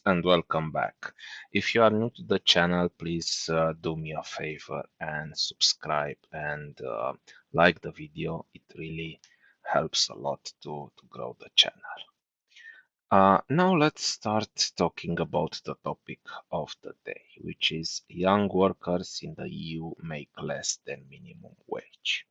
and welcome back. If you are new to the channel, please do me a favor and subscribe and like the video. It really helps a lot to grow the channel. Now let's start talking about the topic of the day, which is young workers in the EU make less than minimum wage.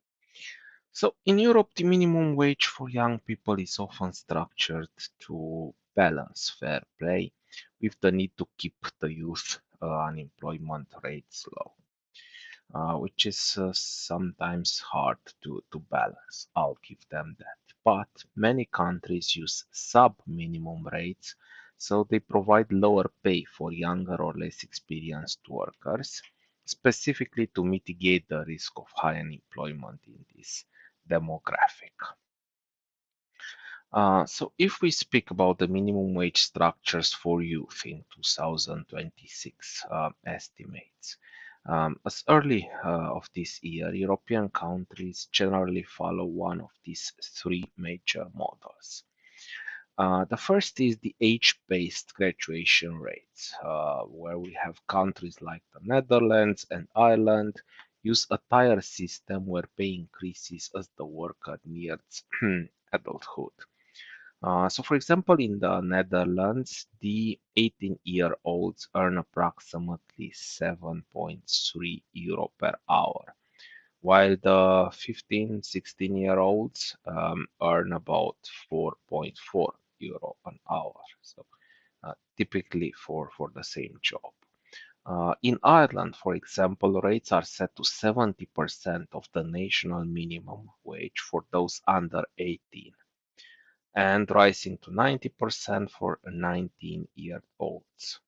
So in Europe, the minimum wage for young people is often structured to balance fair play with the need to keep the youth unemployment rates low, which is sometimes hard to balance. I'll give them that. But many countries use sub-minimum rates, so they provide lower pay for younger or less experienced workers, specifically to mitigate the risk of high unemployment in this demographic. So if we speak about the minimum wage structures for youth in 2026 estimates, as early of this year, European countries generally follow one of these three major models. The first is the age-based graduation rates, where we have countries like the Netherlands and Ireland use a tier system where pay increases as the worker nears adulthood. So, for example, in the Netherlands, the 18-year-olds earn approximately 7.3 euro per hour, while the 15, 16-year-olds earn about 4.4 euro an hour. So, typically for the same job. In Ireland, for example, rates are set to 70% of the national minimum wage for those under 18 and rising to 90% for 19-year-olds.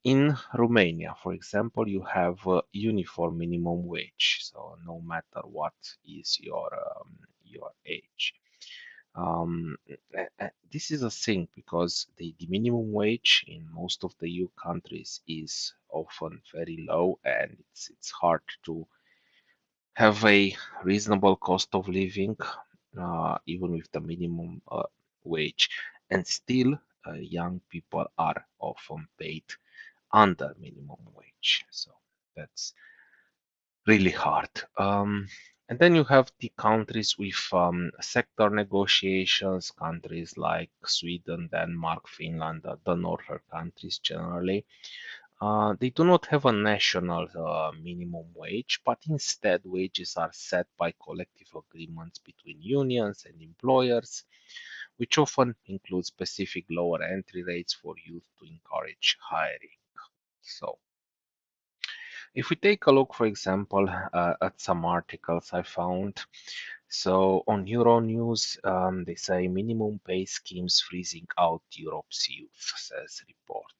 In Romania, for example, you have a uniform minimum wage, so no matter what is your age. This is a thing because the minimum wage in most of the EU countries is often very low, and it's hard to have a reasonable cost of living, even with the minimum wage, and still young people are often paid under minimum wage. So that's really hard. And then you have the countries with sector negotiations, countries like Sweden, Denmark, Finland, the northern countries generally. They do not have a national minimum wage, but instead wages are set by collective agreements between unions and employers, which often include specific lower entry rates for youth to encourage hiring. So, if we take a look, for example, at some articles I found, so on Euronews, they say minimum pay schemes freezing out Europe's youth, says report.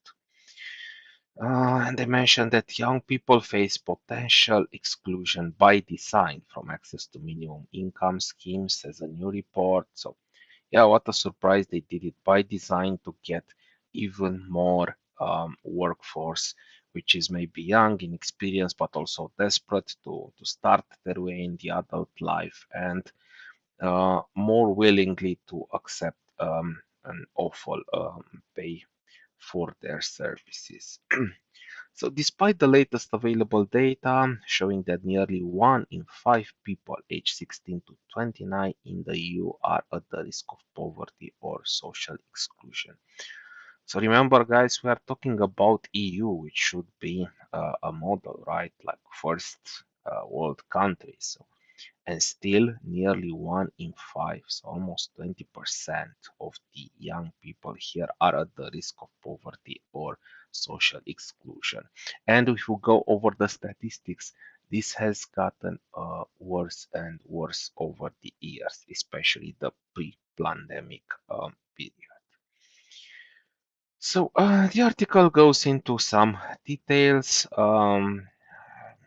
And they mentioned that young people face potential exclusion by design from access to minimum income schemes, says a new report. So, yeah, what a surprise they did it by design to get even more workforce, which is maybe young, inexperienced, but also desperate to start their way in the adult life and more willingly to accept an awful pay for their services. So, despite the latest available data showing that nearly 1 in 5 people aged 16 to 29 in the EU are at the risk of poverty or social exclusion. So, remember, guys, we are talking about EU, which should be a model, right? Like first world countries. So, and still, nearly 1 in 5, so almost 20% of the young people here are at the risk of poverty or social exclusion. And if we go over the statistics, this has gotten worse and worse over the years, especially the pre-pandemic period. So the article goes into some details,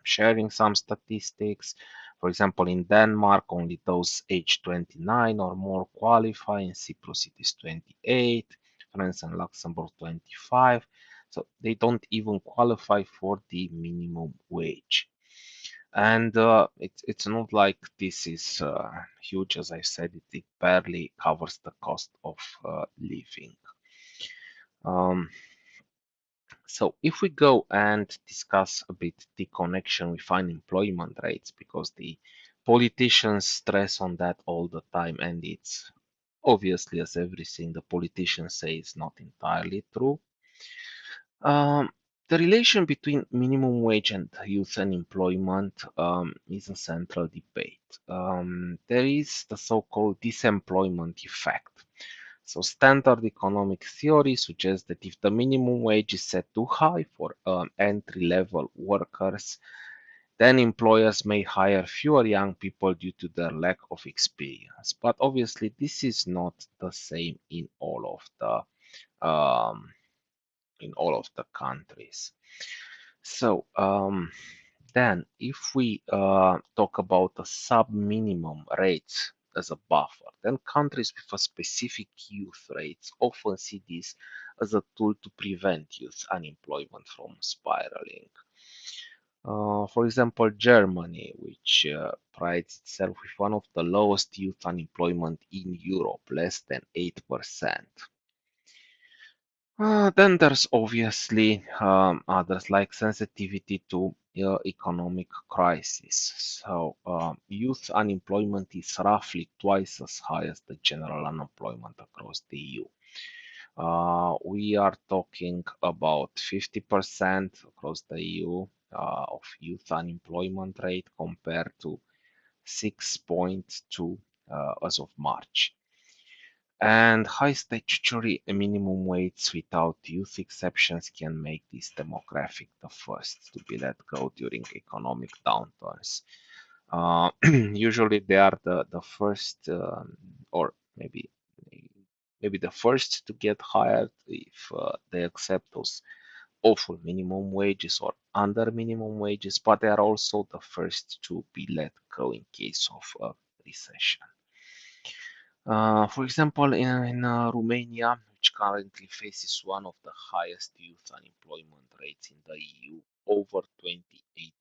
sharing some statistics. For example, in Denmark, only those aged 29 or more qualify. In Cyprus, it is 28. France and Luxembourg, 25. So they don't even qualify for the minimum wage. And it's not like this is huge, as I said, it barely covers the cost of living. Um, so if we go and discuss a bit the connection with unemployment rates, because the politicians stress on that all the time, and it's obviously, as everything the politicians say is not entirely true. Um, the relation between minimum wage and youth unemployment is a central debate. There is the so-called disemployment effect. So, standard economic theory suggests that if the minimum wage is set too high for entry-level workers, then employers may hire fewer young people due to their lack of experience. But obviously, this is not the same um, in all of the countries. So then, if we talk about the sub-minimum rates as a buffer, then countries with a specific youth rates often see this as a tool to prevent youth unemployment from spiraling. For example, Germany, which prides itself with one of the lowest youth unemployment in Europe, less than 8%. Then there's obviously others like sensitivity to economic crisis. So youth unemployment is roughly twice as high as the general unemployment across the EU. We are talking about 50% across the EU of youth unemployment rate compared to 6.2 as of March. And high statutory minimum wage without youth exceptions can make this demographic the first to be let go during economic downturns. Usually they are the first, or maybe the first to get hired if they accept those awful minimum wages or under minimum wages, but they are also the first to be let go in case of a recession. For example, in Romania, which currently faces one of the highest youth unemployment rates in the EU, over 28%.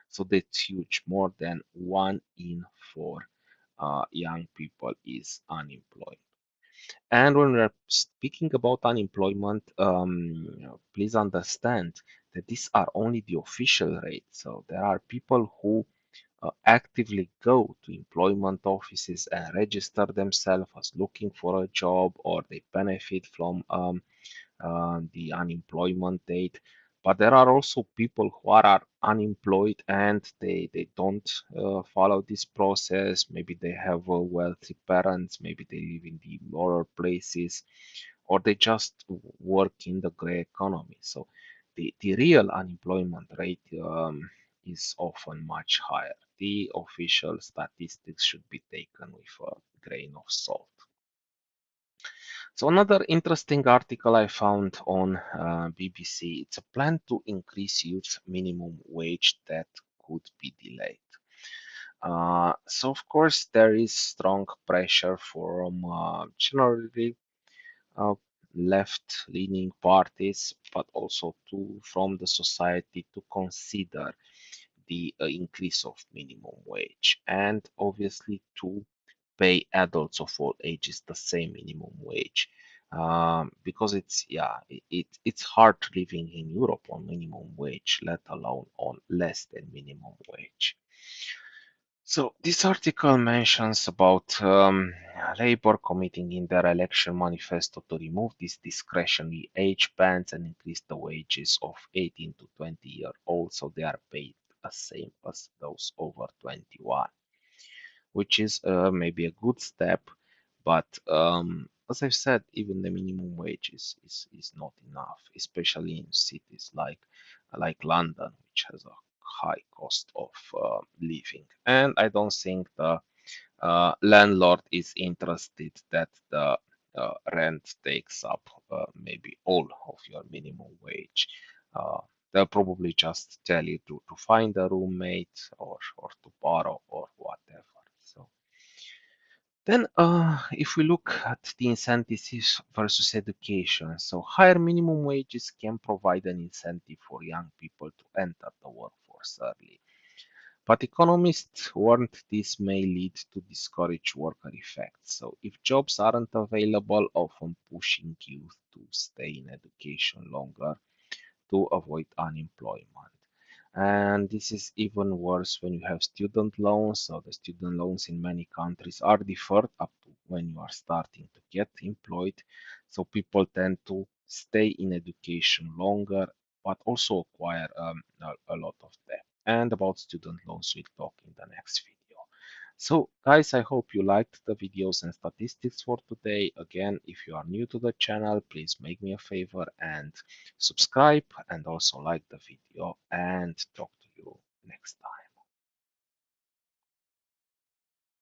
So that's huge. More than 1 in 4 young people is unemployed. And when we're speaking about unemployment, please understand that these are only the official rates. So there are people who actively go to employment offices and register themselves as looking for a job, or they benefit from the unemployment date. But there are also people who are unemployed and they don't follow this process. Maybe they have wealthy parents, maybe they live in the rural places, or they just work in the gray economy. So the real unemployment rate is often much higher. The official statistics should be taken with a grain of salt. So another interesting article I found on BBC, it's a plan to increase youth minimum wage that could be delayed. So of course there is strong pressure from generally uh, left-leaning parties, but also from the society to consider the increase of minimum wage, and obviously to pay adults of all ages the same minimum wage. Because it's hard living in Europe on minimum wage, let alone on less than minimum wage. So this article mentions about Labour committing in their election manifesto to remove these discretionary age bands and increase the wages of 18 to 20-year-olds so they are paid the same as those over 21, which is maybe a good step. But as I've said, even the minimum wage is not enough, especially in cities like London, which has a high cost of living. And I don't think the landlord is interested that the rent takes up maybe all of your minimum wage. Uh, they'll probably just tell you to find a roommate or to borrow or whatever. So then, if we look at the incentives versus education, so higher minimum wages can provide an incentive for young people to enter the workforce early. But economists warned this may lead to discourage worker effects. So if jobs aren't available, often pushing youth to stay in education longer to avoid unemployment. And this is even worse when you have student loans. So the student loans in many countries are deferred up to when you are starting to get employed. So people tend to stay in education longer, but also acquire a lot of debt. And about student loans, we'll talk in the next video. So, guys, I hope you liked the videos and statistics for today. Again, if you are new to the channel, please make me a favor and subscribe and also like the video, and talk to you next time.